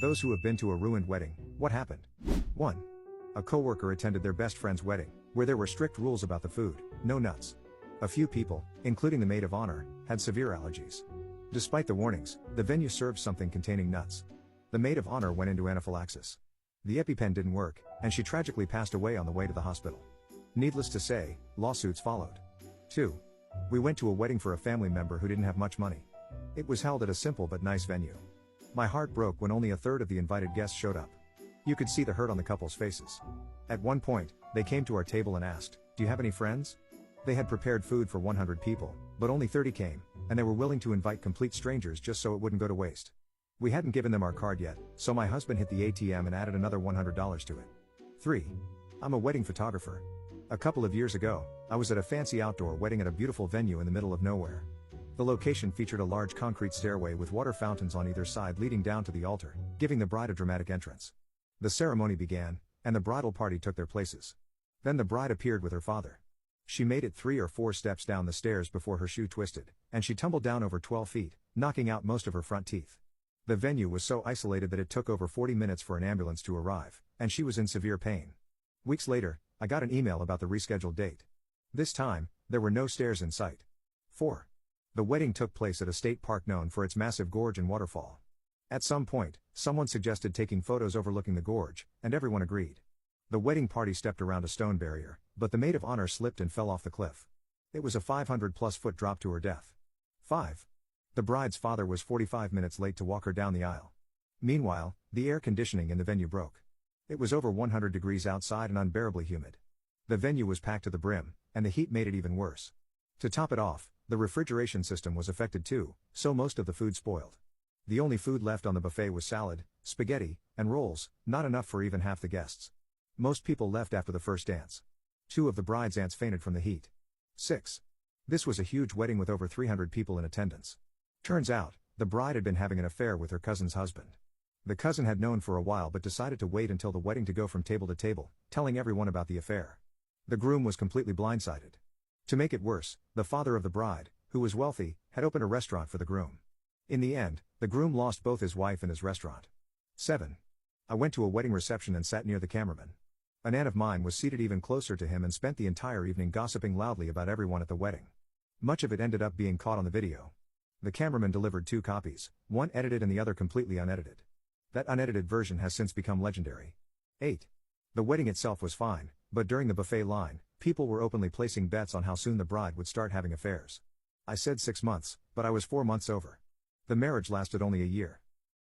Those who have been to a ruined wedding, what happened? 1. A coworker attended their best friend's wedding, where there were strict rules about the food, no nuts. A few people, including the maid of honor, had severe allergies. Despite the warnings, the venue served something containing nuts. The maid of honor went into anaphylaxis. The EpiPen didn't work, and she tragically passed away on the way to the hospital. Needless to say, lawsuits followed. 2. We went to a wedding for a family member who didn't have much money. It was held at a simple but nice venue. My heart broke when only a third of the invited guests showed up. You could see the hurt on the couple's faces. At one point, they came to our table and asked, "Do you have any friends?" They had prepared food for 100 people, but only 30 came, and they were willing to invite complete strangers just so it wouldn't go to waste. We hadn't given them our card yet, so my husband hit the ATM and added another $100 to it. 3. I'm a wedding photographer. A couple of years ago, I was at a fancy outdoor wedding at a beautiful venue in the middle of nowhere. The location featured a large concrete stairway with water fountains on either side leading down to the altar, giving the bride a dramatic entrance. The ceremony began, and the bridal party took their places. Then the bride appeared with her father. She made it 3 or 4 steps down the stairs before her shoe twisted, and she tumbled down over 12 feet, knocking out most of her front teeth. The venue was so isolated that it took over 40 minutes for an ambulance to arrive, and she was in severe pain. Weeks later, I got an email about the rescheduled date. This time, there were no stairs in sight. 4. The wedding took place at a state park known for its massive gorge and waterfall. At some point, someone suggested taking photos overlooking the gorge, and everyone agreed. The wedding party stepped around a stone barrier, but the maid of honor slipped and fell off the cliff. It was a 500+ foot drop to her death. 5. The bride's father was 45 minutes late to walk her down the aisle. Meanwhile, the air conditioning in the venue broke. It was over 100 degrees outside and unbearably humid. The venue was packed to the brim, and the heat made it even worse. To top it off, the refrigeration system was affected too, so most of the food spoiled. The only food left on the buffet was salad, spaghetti, and rolls, not enough for even half the guests. Most people left after the first dance. 2 of the bride's aunts fainted from the heat. 6. This was a huge wedding with over 300 people in attendance. Turns out, the bride had been having an affair with her cousin's husband. The cousin had known for a while but decided to wait until the wedding to go from table to table, telling everyone about the affair. The groom was completely blindsided. To make it worse, the father of the bride, who was wealthy, had opened a restaurant for the groom. In the end, the groom lost both his wife and his restaurant. 7. I went to a wedding reception and sat near the cameraman. An aunt of mine was seated even closer to him and spent the entire evening gossiping loudly about everyone at the wedding. Much of it ended up being caught on the video. The cameraman delivered 2 copies, one edited and the other completely unedited. That unedited version has since become legendary. 8. The wedding itself was fine, but during the buffet line, people were openly placing bets on how soon the bride would start having affairs. I said 6 months, but I was 4 months over. The marriage lasted only a year.